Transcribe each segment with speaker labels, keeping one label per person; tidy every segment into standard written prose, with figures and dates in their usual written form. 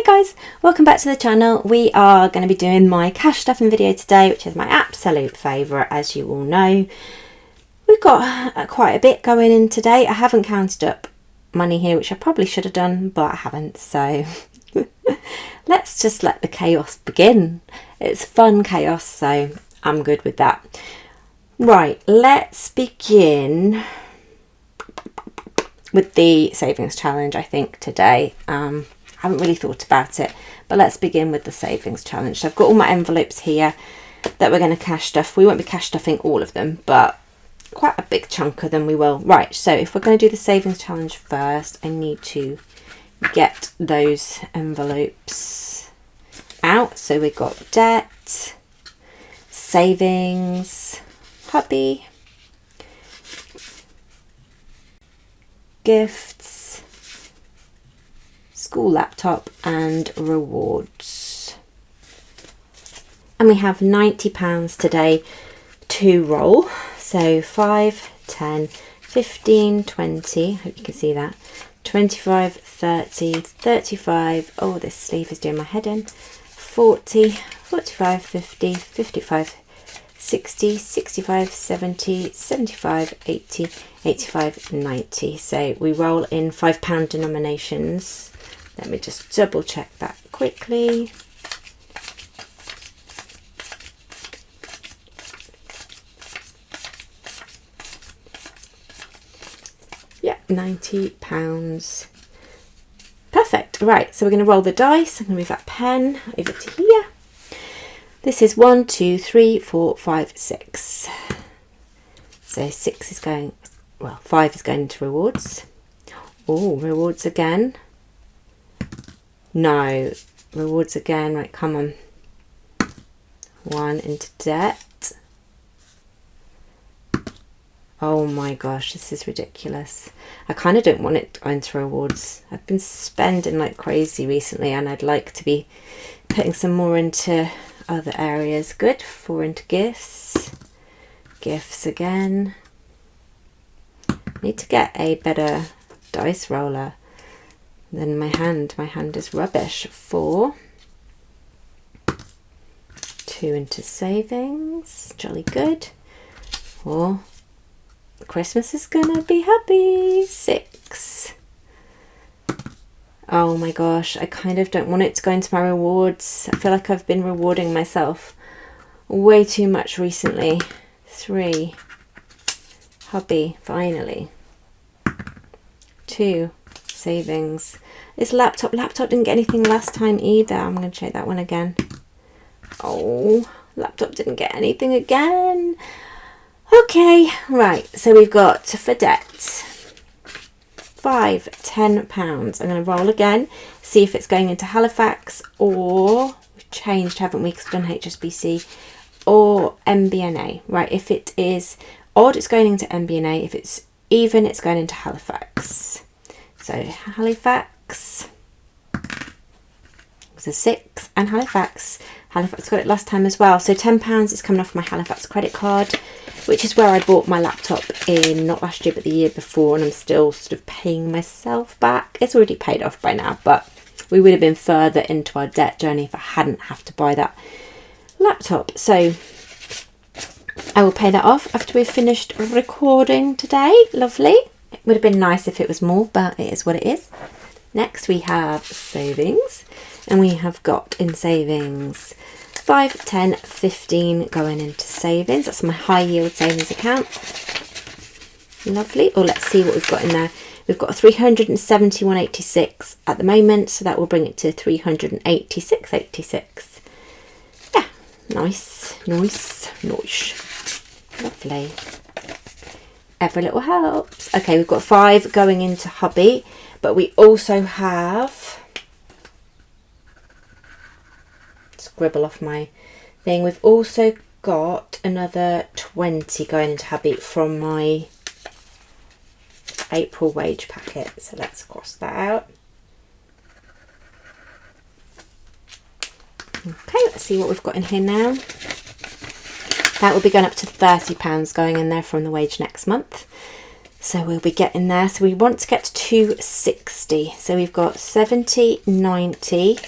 Speaker 1: Guys, welcome back to the channel. We are going to be doing my cash stuffing video today, which is my absolute favourite, as you all know. We've got quite a bit going in today. I haven't counted up money here, which I probably should have done, but I haven't, so let's just let the chaos begin. It's fun chaos, so I'm good with that. Right, let's begin with the savings challenge, I think, today. I haven't really thought about it, but let's begin with the savings challenge. So I've got all my envelopes here that we're going to cash stuff. We won't be cash stuffing all of them, but quite a big chunk of them we will. Right, so if we're going to do the savings challenge first, I need to get those envelopes out. So we've got debt, savings, hubby, gifts, school laptop, and rewards. And we have £90 today to roll. So 5, 10, 15, 20, hope you can see that, 25, 30, 35, oh this sleeve is doing my head in, 40, 45, 50, 55, 60, 65, 70, 75, 80, 85, 90. So we roll in £5 denominations. Let me just double check that quickly. Yeah, £90. Perfect. Right, so we're going to roll the dice. I'm going to move that pen over to here. This is 1, 2, 3, 4, 5, 6. So 6 is going, well, 5 is going into rewards. Oh, rewards again. No, rewards again. Right, come on. 1 into debt. Oh my gosh, this is ridiculous. I kind of don't want it to go into rewards. I've been spending like crazy recently and I'd like to be putting some more into other areas. Good. 4 into gifts. Gifts again. Need to get a better dice roller than my hand. My hand is rubbish. 4. 2 into savings. Jolly good. 4. Christmas is gonna be happy. 6. Oh my gosh, I kind of don't want it to go into my rewards. I feel like I've been rewarding myself way too much recently. 3. Hubby, finally. 2. Savings. This laptop didn't get anything last time either. I'm going to check that one again. Oh, laptop didn't get anything again. Okay, right, so we've got for debt 5, £10. I'm going to roll again, see if it's going into Halifax, or we've changed, haven't we, because we've done HSBC, or MBNA. Right, if it is odd, it's going into MBNA. If it's even, it's going into Halifax. So Halifax, so 6 and Halifax. Halifax got it last time as well. So £10 is coming off my Halifax credit card, which is where I bought my laptop in, not last year, but the year before, and I'm still sort of paying myself back. It's already paid off by now, but we would have been further into our debt journey if I hadn't have to buy that laptop. So I will pay that off after we've finished recording today. Lovely. It would have been nice if it was more, but it is what it is. Next we have savings, and we have got in savings 5, 10, 15 going into savings. That's my high yield savings account. Lovely. Or let's see what we've got in there. We've got 371.86 at the moment, so that will bring it to 386.86. Yeah, nice. Lovely. Every little helps. Okay, we've got 5 going into hubby, but we also have, scribble off my thing, we've also got another 20 going into hubby from my April wage packet. So let's cross that out. Okay, let's see what we've got in here now. That will be going up to £30 going in there from the wage next month. So we'll be getting there. So we want to get to 260. So we've got 70, 90,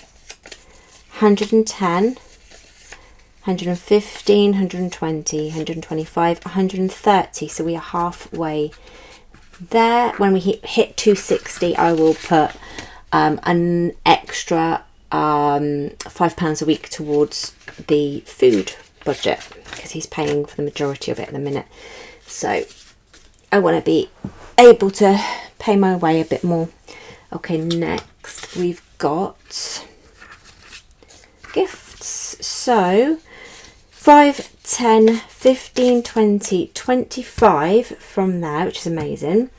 Speaker 1: 110, 115, 120, 125, 130. So we are halfway there. When we hit 260, I will put an extra £5 a week towards the food budget, because he's paying for the majority of it at the minute. So I want to be able to pay my way a bit more. Okay, next we've got gifts. So 5, 10, 15, 20, 25 from there, which is amazing.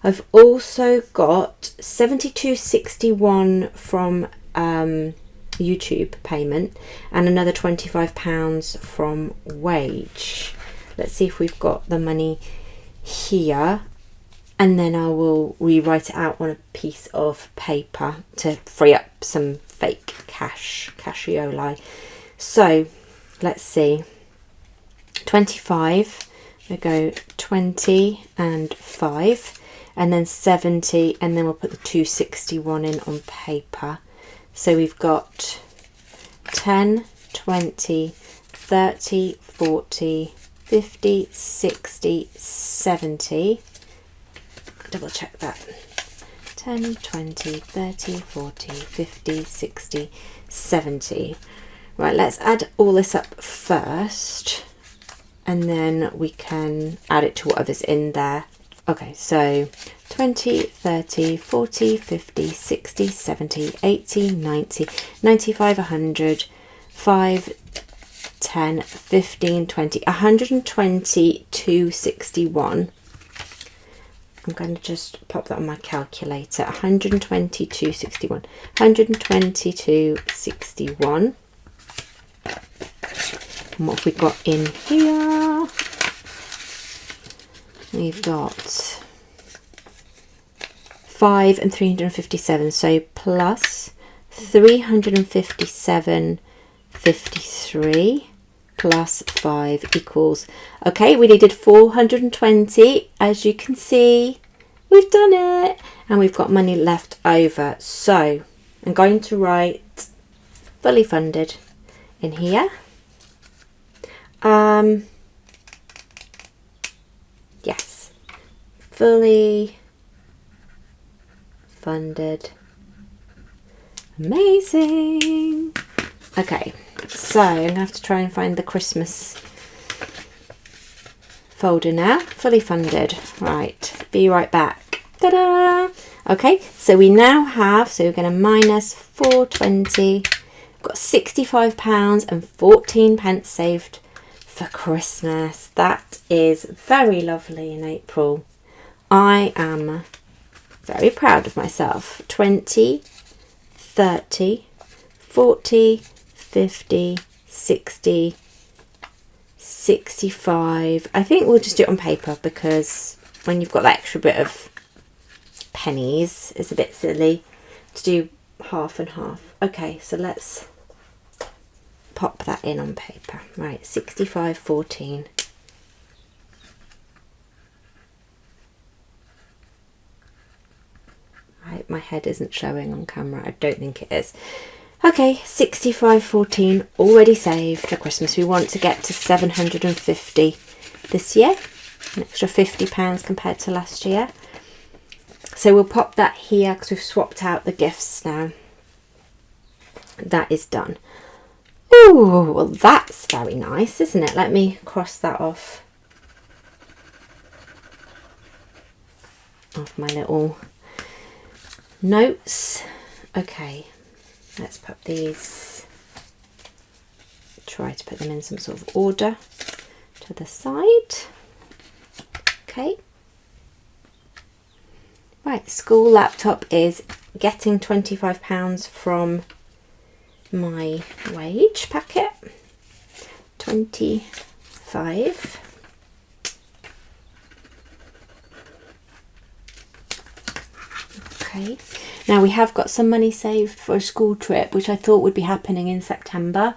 Speaker 1: I've also got 72.61 from YouTube payment, and another £25 from wage. Let's see if we've got the money here, and then I will rewrite it out on a piece of paper to free up some fake cashioli. So let's see, 25, we go 20 and 5, and then 70, and then we'll put the 261 in on paper. So we've got 10, 20, 30, 40, 50, 60, 70. Double check that. 10, 20, 30, 40, 50, 60, 70. Right, let's add all this up first, and then we can add it to whatever's in there. Okay, so 20, 30, 40, 50, 60, 70, 80, 90, 95, 100, 5, 10, 15, 20, 120, 261. I'm going to just pop that on my calculator. 120, 261. 120, 261. And what have we got in here? We've got 5 and 357, so plus 357.53 plus 5 equals, okay, we needed 420. As you can see, we've done it, and we've got money left over. So I'm going to write fully funded in here. Yes, fully funded. Amazing. Okay, so I'm going to have to try and find the Christmas folder now. Fully funded. Right, be right back. Ta-da! Okay, so we now have, so we're going to minus 420. We've got £65 and 14 pence saved for Christmas. That is very lovely in April. I am very proud of myself. 20, 30, 40, 50, 60, 65. I think we'll just do it on paper, because when you've got that extra bit of pennies, it's a bit silly to do half and half. Okay, so let's pop that in on paper. Right, 65.14. Right, my head isn't showing on camera. I don't think it is. Okay, 65.14 already saved for Christmas. We want to get to 750 this year, an extra £50 compared to last year. So we'll pop that here because we've swapped out the gifts now. That is done. Oh, well, that's very nice, isn't it? Let me cross that off my little notes. Okay, let's put these, try to put them in some sort of order to the side. Okay. Right, school laptop is getting £25 from my wage packet. 25. Okay, now we have got some money saved for a school trip, which I thought would be happening in September,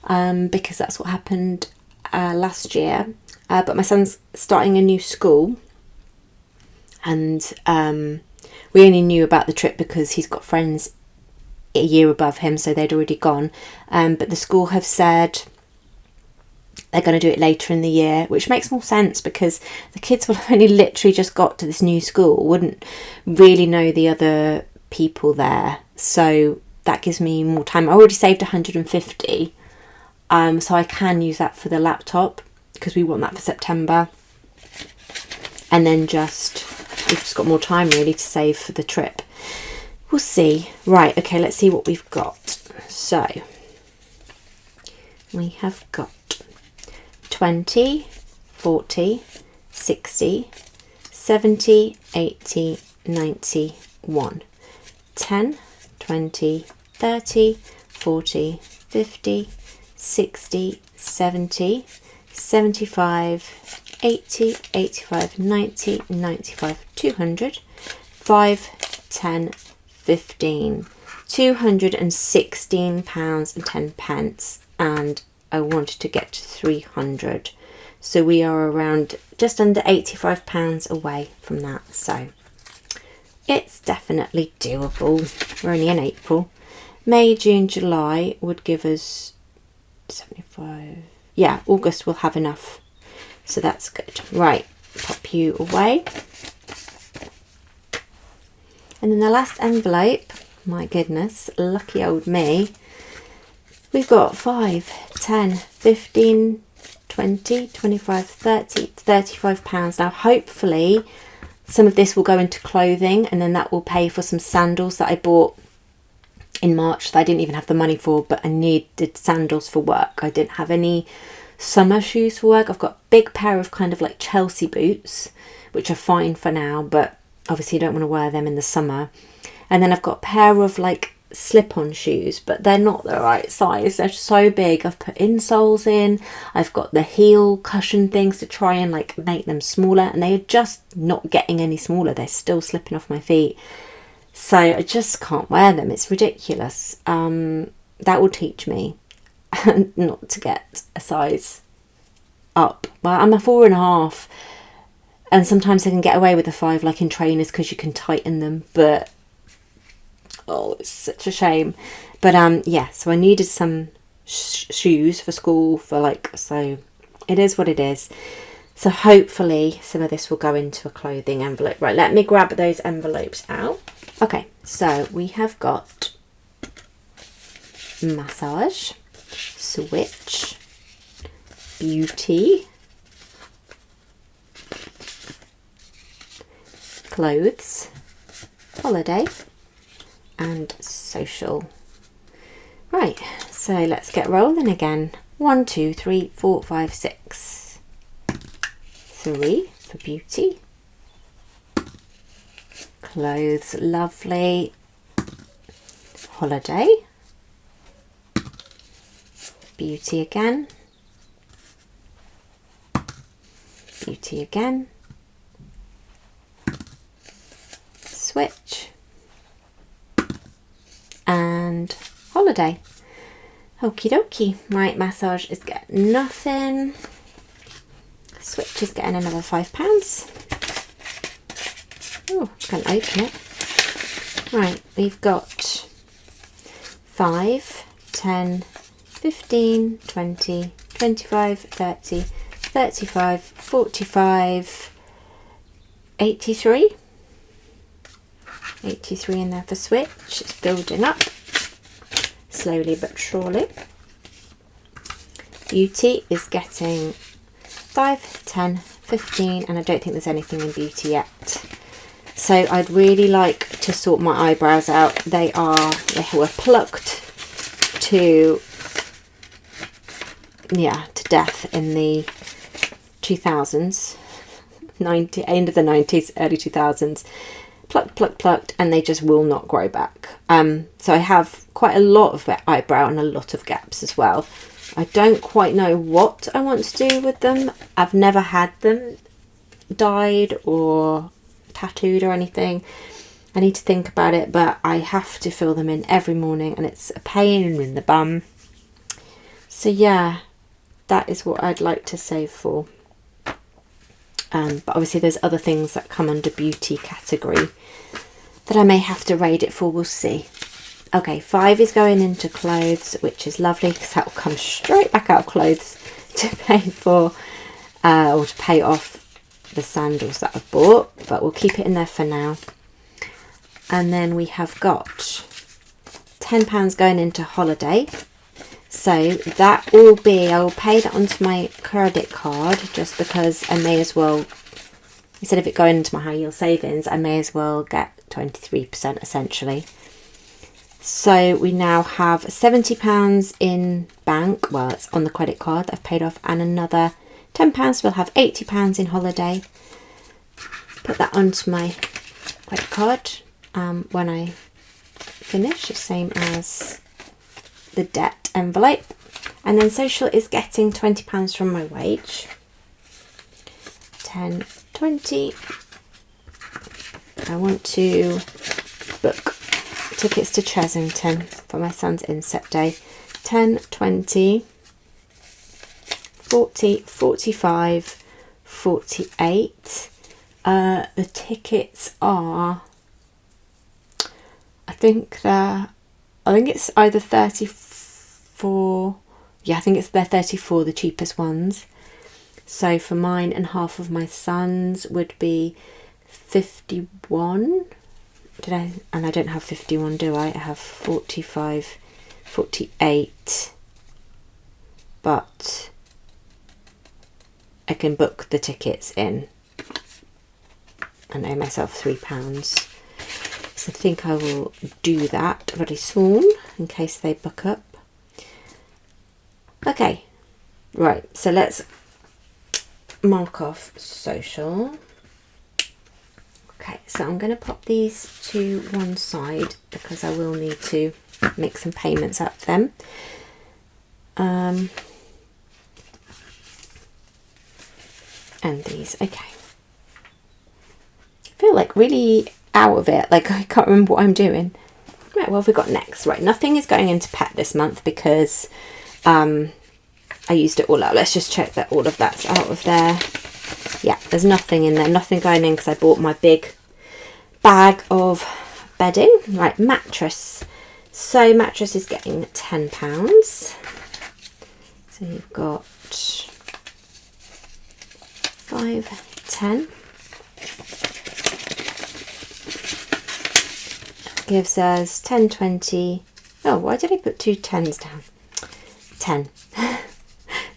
Speaker 1: because that's what happened last year. But my son's starting a new school, and we only knew about the trip because he's got friends a year above him, so they'd already gone. But the school have said they're going to do it later in the year, which makes more sense because the kids will have only literally just got to this new school, wouldn't really know the other people there. So that gives me more time. I already saved 150, so I can use that for the laptop because we want that for September. And then we've just got more time really to save for the trip. We'll see. Right, okay, let's see what we've got. So we have got 20, 40, 60, 70, 80, 90, 1. 10, 20, 30, 40, 50, 60, 70, 75, 80, 85, 90, 95, 200, 5, 10, 15, £216 and 10 pence, and I wanted to get to 300. So we are around just under £85 away from that. So it's definitely doable. We're only in April. May, June, July would give us 75. Yeah, August will have enough. So that's good. Right, pop you away. And then the last envelope, my goodness, lucky old me. We've got 5, 10, 15, 20, 25, 30, £35. Now, hopefully, some of this will go into clothing, and then that will pay for some sandals that I bought in March that I didn't even have the money for, but I needed sandals for work. I didn't have any summer shoes for work. I've got a big pair of kind of like Chelsea boots, which are fine for now, but obviously you don't want to wear them in the summer. And then I've got a pair of like slip-on shoes, but they're not the right size. They're so big. I've put insoles in. I've got the heel cushion things to try and like make them smaller, and they are just not getting any smaller. They're still slipping off my feet. So I just can't wear them. It's ridiculous. That will teach me not to get a size up. Well, I'm a 4.5, and sometimes I can get away with a 5, like in trainers, because you can tighten them, but oh, it's such a shame. But yeah, so I needed some shoes for school, so it is what it is. So hopefully some of this will go into a clothing envelope. Right, let me grab those envelopes out. Okay, so we have got massage, switch, beauty, clothes, holiday, and social. Right, so let's get rolling again. 1, 2, 3, 4, 5, 6. 3 for beauty. Clothes, lovely. Holiday. Beauty again. Beauty again. Switch. And holiday. Okie dokie. Right, massage is getting nothing. Switch is getting another £5. Oh, can't open it. Right, we've got 5, 10, 15, 20, 25, 30, 35, 45, 83. 83 in there for switch. It's building up slowly but surely. Beauty is getting 5, 10, 15, and I don't think there's anything in beauty yet. So I'd really like to sort my eyebrows out. They were plucked to death in the 2000s, end of the 90s, early 2000s. Plucked, and they just will not grow back. So I have quite a lot of eyebrow and a lot of gaps as well. I don't quite know what I want to do with them. I've never had them dyed or tattooed or anything. I need to think about it, but I have to fill them in every morning, and it's a pain in the bum. So yeah, that is what I'd like to save for. But obviously there's other things that come under beauty category that I may have to raid it for. We'll see. Okay, 5 is going into clothes, which is lovely because that will come straight back out of clothes to pay for or to pay off the sandals that I've bought, but we'll keep it in there for now. And then we have got £10 going into holiday. So that will be, I will pay that onto my credit card just because I may as well, instead of it going into my high yield savings, I may as well get 23% essentially. So we now have £70 in bank, well it's on the credit card that I've paid off, and another £10, we'll have £80 in holiday. Put that onto my credit card when I finish, the same as the debt envelope. And then social is getting £20 from my wage. 10, 20. I want to book tickets to Chesington for my son's inset day. 10, 20, 40, 45, 48. The tickets are, I think it's either 34, yeah, I think it's they're 34, the cheapest ones. So for mine and half of my son's would be 51. And I don't have 51, do I? I have 45, 48. But I can book the tickets in. I owe myself £3. So I think I will do that very soon in case they book up. Okay, right, so let's mark off social. Okay, so I'm going to pop these to one side because I will need to make some payments out of them. And these, okay. I feel like really out of it, like I can't remember what I'm doing. Right, what have we got next? Right, nothing is going into pet this month because I used it all out. Let's just check that all of that's out of there. Yeah, there's nothing in there, nothing going in because I bought my big bag of bedding. Right, mattress. So mattress is getting £10. So you've got 5, 10. Gives us 10, 20. Oh, why did I put 2 10s down? 10.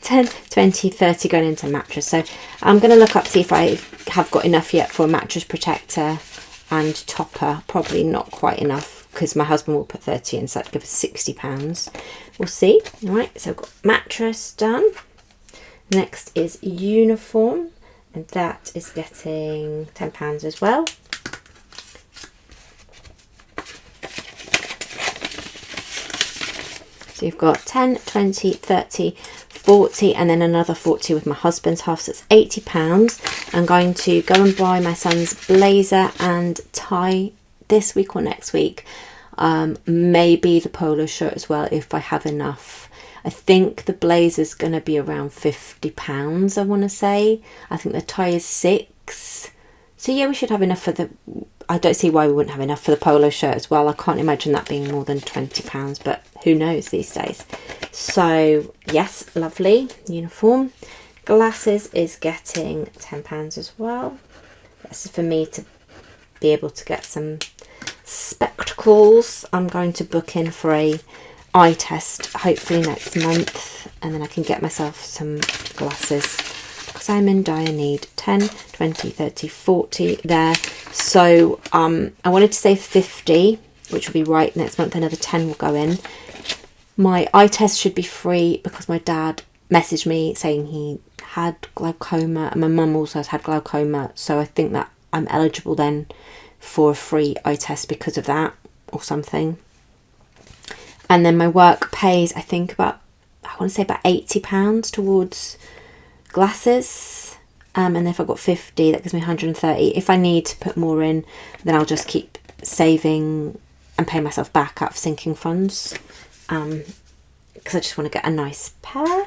Speaker 1: 10, 20, 30 going into mattress. So I'm going to look up, see if I have got enough yet for a mattress protector and topper. Probably not quite enough because my husband will put 30 in, so that'd give us £60. We'll see. All right, so I've got mattress done. Next is uniform, and that is getting £10 as well. So you've got 10, 20, 30, 40, and then another 40 with my husband's half, so it's £80. I'm going to go and buy my son's blazer and tie this week or next week. Maybe the polo shirt as well if I have enough. I think the blazer's going to be around £50, I want to say. I think the tie is 6. So yeah, we should have enough for the... I don't see why we wouldn't have enough for the polo shirt as well. I can't imagine that being more than £20, but who knows these days. So yes, lovely uniform. Glasses is getting £10 as well. This is for me to be able to get some spectacles. I'm going to book in for a eye test hopefully next month, and then I can get myself some glasses because I'm in dire need. 10, 20, 30, 40 there. So I wanted to say 50, which will be right next month. Another 10 will go in. My eye test should be free because my dad messaged me saying he had glaucoma, and my mum also has had glaucoma, so I think that I'm eligible then for a free eye test because of that or something. And then my work pays, I think, about, I want to say about £80 towards glasses. And if I've got 50, that gives me 130. If I need to put more in, then I'll just keep saving and pay myself back out of sinking funds. Because I just want to get a nice pair.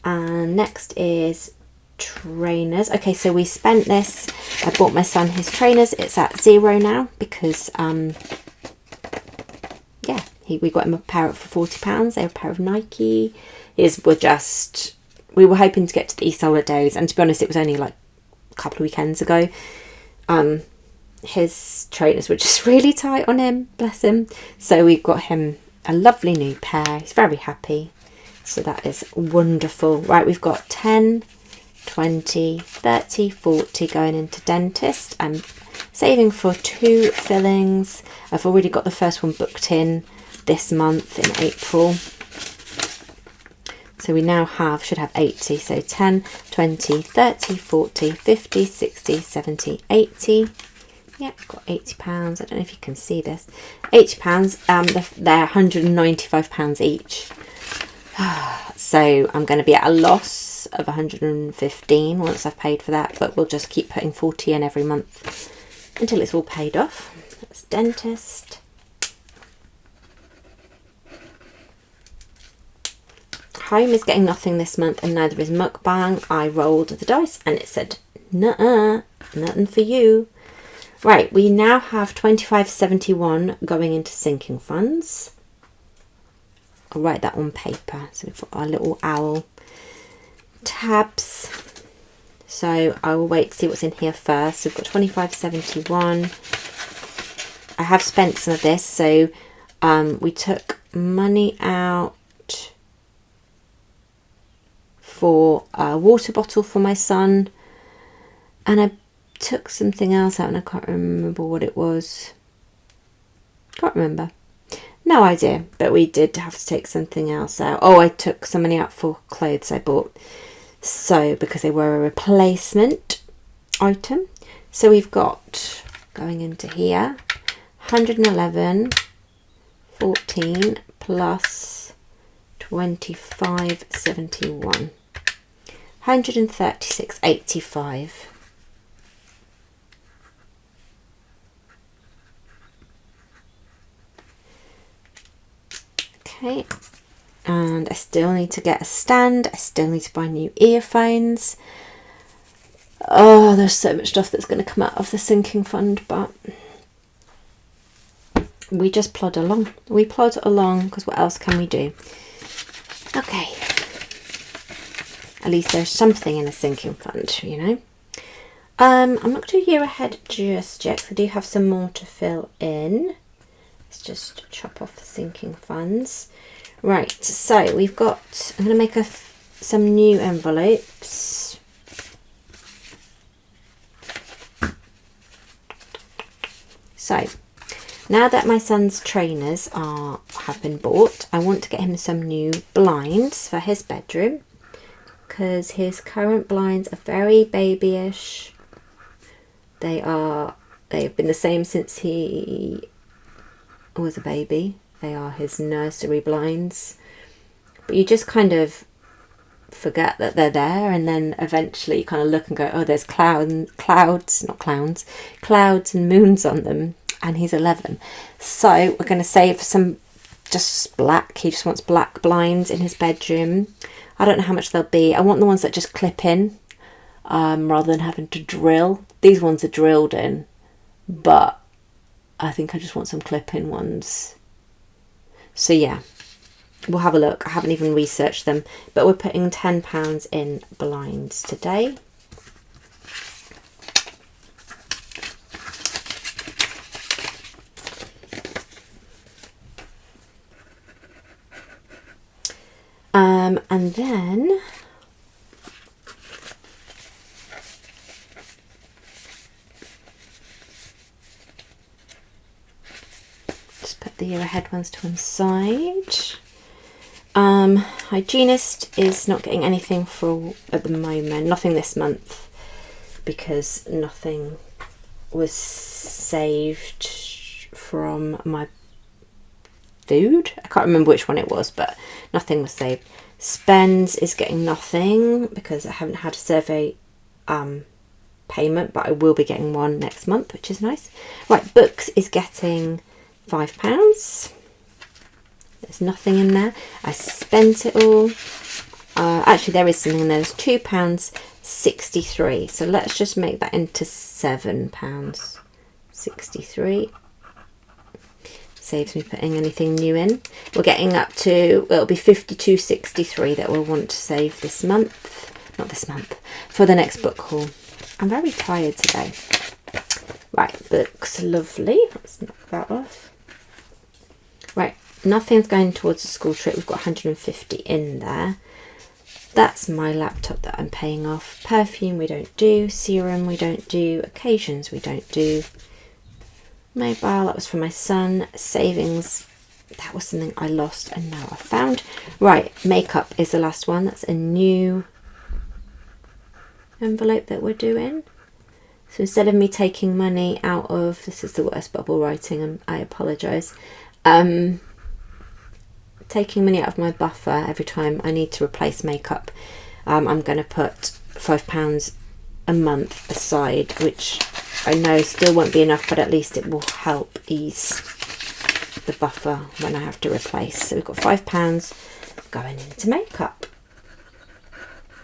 Speaker 1: And next is trainers. Okay, so we spent this. I bought my son his trainers. It's at 0 now because We got him a pair for £40. They were a pair of Nike. We were hoping to get to the East holidays, and to be honest, it was only like a couple of weekends ago. His trainers were just really tight on him, bless him. So we got him a lovely new pair. He's very happy. So that is wonderful. Right, we've got 10, 20, 30, 40 going into dentist. I'm saving for 2 fillings. I've already got the first one booked in this month in April. So we now should have 80. So 10, 20, 30, 40, 50, 60, 70, 80. Yep, got £80. I don't know if you can see this. £80. They're £195 each. So I'm going to be at a loss of 115 once I've paid for that, but we'll just keep putting 40 in every month until it's all paid off. That's dentist. Home is getting nothing this month, and neither is Mukbang. I rolled the dice and it said, nuh-uh, nothing for you. Right, we now have 25.71 going into sinking funds. I'll write that on paper. So we've got our little owl tabs. So I will wait to see what's in here first. So we've got 25.71. I have spent some of this. So we took money out for a water bottle for my son, and I took something else out and I can't remember what it was. Can't remember. No idea, but we did have to take something else out. Oh, I took some money out for clothes I bought, so because they were a replacement item. So we've got, going into here, 111, 14 plus 25.71, 136.85. Okay, and I still need to get a stand. I still need to buy new earphones. Oh, there's so much stuff that's going to come out of the sinking fund, but we just plod along. We plod along because what else can we do? Okay. At least there's something in a sinking fund, you know. I'm not going to do year ahead just yet, 'cause I do have some more to fill in. Let's just chop off the sinking funds. Right, so we've got, I'm going to make some new envelopes. So, now that my son's trainers have been bought, I want to get him some new blinds for his bedroom, because his current blinds are very babyish. They've been the same since he was a baby. They are his nursery blinds, but you just kind of forget that they're there, and then eventually you kind of look and go, oh, there's clouds and moons on them, and he's 11. So we're going to save some just black. He just wants black blinds in his bedroom. I don't know how much they'll be. I want the ones that just clip in, rather than having to drill. These ones are drilled in, but I think I just want some clip-in ones. So yeah, we'll have a look. I haven't even researched them, but we're putting £10 in blinds today. And then just put the year ahead ones to one side. Hygienist is not getting anything at the moment, nothing this month, because nothing was saved from my food. I can't remember which one it was, but nothing was saved. Spends is getting nothing because I haven't had a survey payment, but I will be getting one next month, which is nice. Right, books is getting £5. There's nothing in there. I spent it all. Actually, there is something in there. There's £2.63. So let's just make that into £7.63. Saves me putting anything new in. We're getting up to, it'll be 52.63 that we'll want to save this month. Not this month, for the next book haul. I'm very tired today. Right, books, lovely. Let's knock that off. Right, nothing's going towards the school trip. We've got 150 in there. That's my laptop that I'm paying off. Perfume we don't do. Serum we don't do. Occasions we don't do. Mobile, that was for my son. Savings, that was something I lost and now I found. Right, makeup is the last one. That's a new envelope that we're doing. So instead of me taking money out of, this is the worst bubble writing and I apologise, taking money out of my buffer every time I need to replace makeup, I'm going to put £5 a month aside, which I know still won't be enough, but at least it will help ease the buffer when I have to replace. So we've got £5 going into makeup.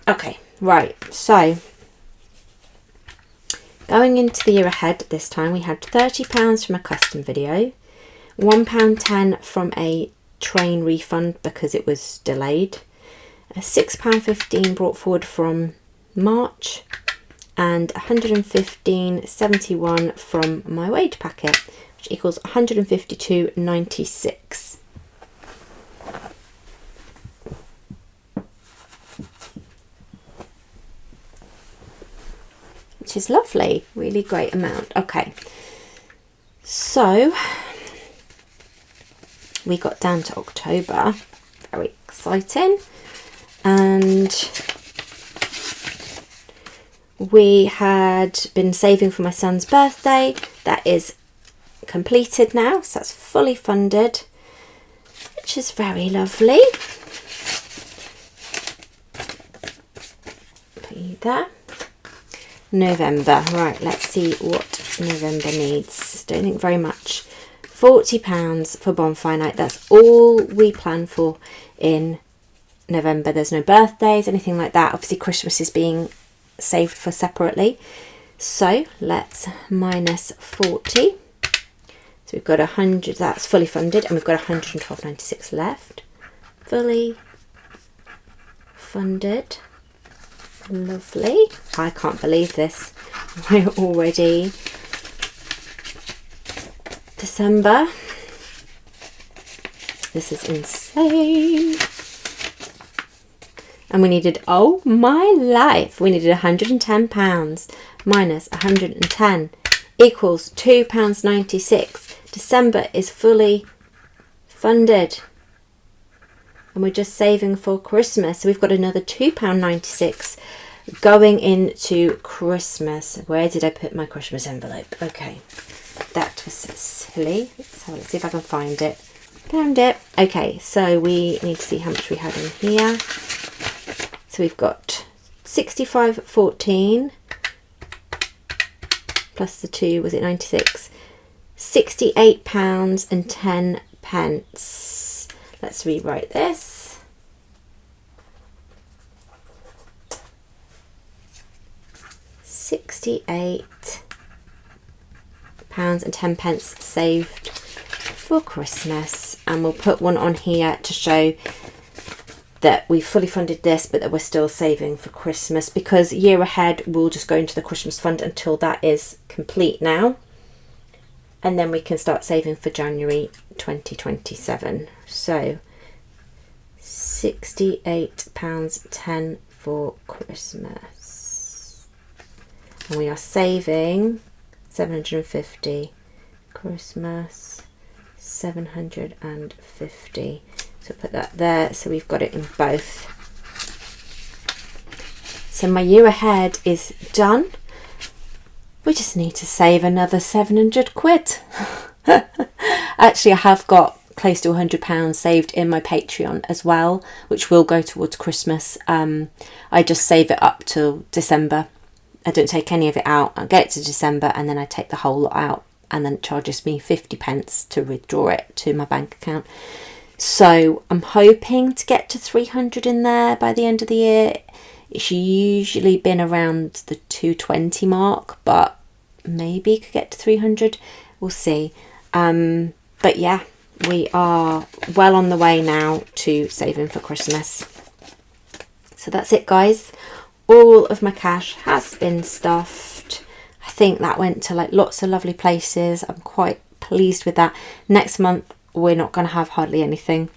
Speaker 1: Okay, right, so going into the year ahead this time, we had £30 from a custom video, £1.10 from a train refund because it was delayed, £6.15 brought forward from March, and 115.71 from my wage packet, which equals 152.96. Which is lovely, really great amount. Okay, so we got down to October, very exciting, and we had been saving for my son's birthday. That is completed now, so that's fully funded, which is very lovely. Put you there. November, right, let's see what November needs. Don't think very much. £40 for bonfire night. That's all we plan for in November. There's no birthdays, anything like that. Obviously Christmas is being saved for separately, so let's minus 40. So we've got 100, that's fully funded, and we've got 112.96 left. Fully funded. Lovely. I can't believe this. We're already December. This is insane. And we needed, oh my life, we needed £110 minus 110 equals £2.96. December is fully funded. And we're just saving for Christmas. So we've got another £2.96 going into Christmas. Where did I put my Christmas envelope? Okay, that was silly. Let's see if I can find it. Found it. Okay, so we need to see how much we had in here. So we've got 65.14 plus the 2, was it 96? £68.10. Let's rewrite this. £68.10 saved for Christmas, and we'll put one on here to show that we fully funded this, but that we're still saving for Christmas, because year ahead we'll just go into the Christmas fund until that is complete now, and then we can start saving for January 2027. So £68.10 for Christmas, and we are saving 750. Christmas 750. So put that there, so we've got it in both. So my year ahead is done. We just need to save another 700 quid. Actually, I have got close to £100 saved in my Patreon as well, which will go towards Christmas. I just save it up till December. I don't take any of it out. I get it to December and then I take the whole lot out, and then it charges me 50p to withdraw it to my bank account. So I'm hoping to get to 300 in there by the end of the year. It's usually been around the 220 mark, but maybe could get to 300. We'll see. But yeah, we are well on the way now to saving for Christmas. So that's it, guys. All of my cash has been stuffed. I think that went to like lots of lovely places. I'm quite pleased with that. Next month we're not going to have hardly anything,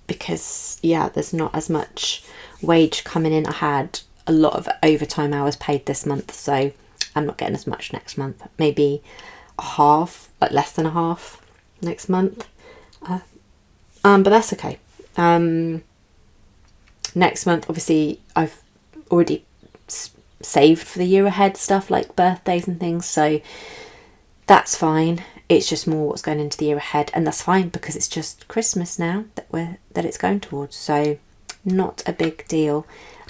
Speaker 1: because yeah, there's not as much wage coming in. I had a lot of overtime hours paid this month, so I'm not getting as much next month. Maybe a half, like less than a half next month, but that's okay. Next month, obviously, I've already saved for the year ahead stuff like birthdays and things, so that's fine. It's just more what's going into the year ahead, and that's fine because it's just Christmas now that it's going towards, so not a big deal.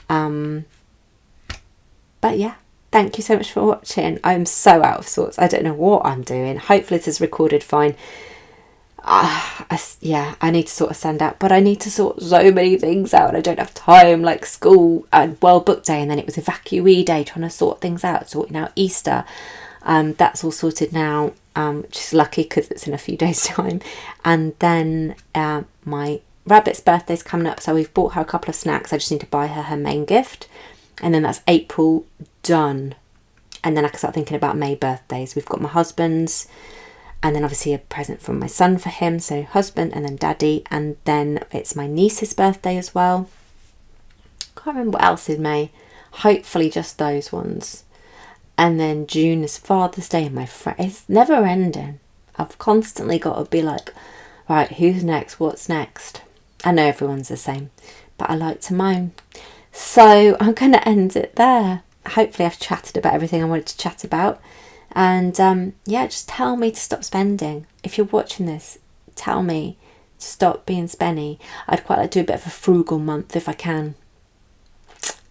Speaker 1: But yeah, thank you so much for watching. I'm so out of sorts. I don't know what I'm doing. Hopefully this is recorded fine. Yeah, I need to sort of stand out, but I need to sort so many things out and I don't have time, like school and World Book Day, and then it was evacuee day, trying to sort things out, sorting out Easter. That's all sorted now, which is lucky because it's in a few days time. And then my rabbit's birthday's coming up, so we've bought her a couple of snacks. I just need to buy her main gift, and then that's April done. And then I can start thinking about May birthdays. We've got my husband's, and then obviously a present from my son for him, so husband and then daddy, and then it's my niece's birthday as well. Can't remember what else in May. Hopefully just those ones. And then June is Father's Day, and my friend, it's never ending. I've constantly got to be like, right, who's next? What's next? I know everyone's the same, but I like to moan. So I'm going to end it there. Hopefully I've chatted about everything I wanted to chat about. And yeah, just tell me to stop spending. If you're watching this, tell me to stop being spenny. I'd quite like to do a bit of a frugal month if I can.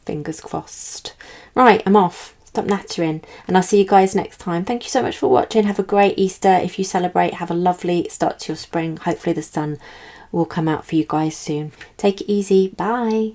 Speaker 1: Fingers crossed. Right, I'm off. Stop nattering. And I'll see you guys next time. Thank you so much for watching. Have a great Easter. If you celebrate, have a lovely start to your spring. Hopefully the sun will come out for you guys soon. Take it easy. Bye.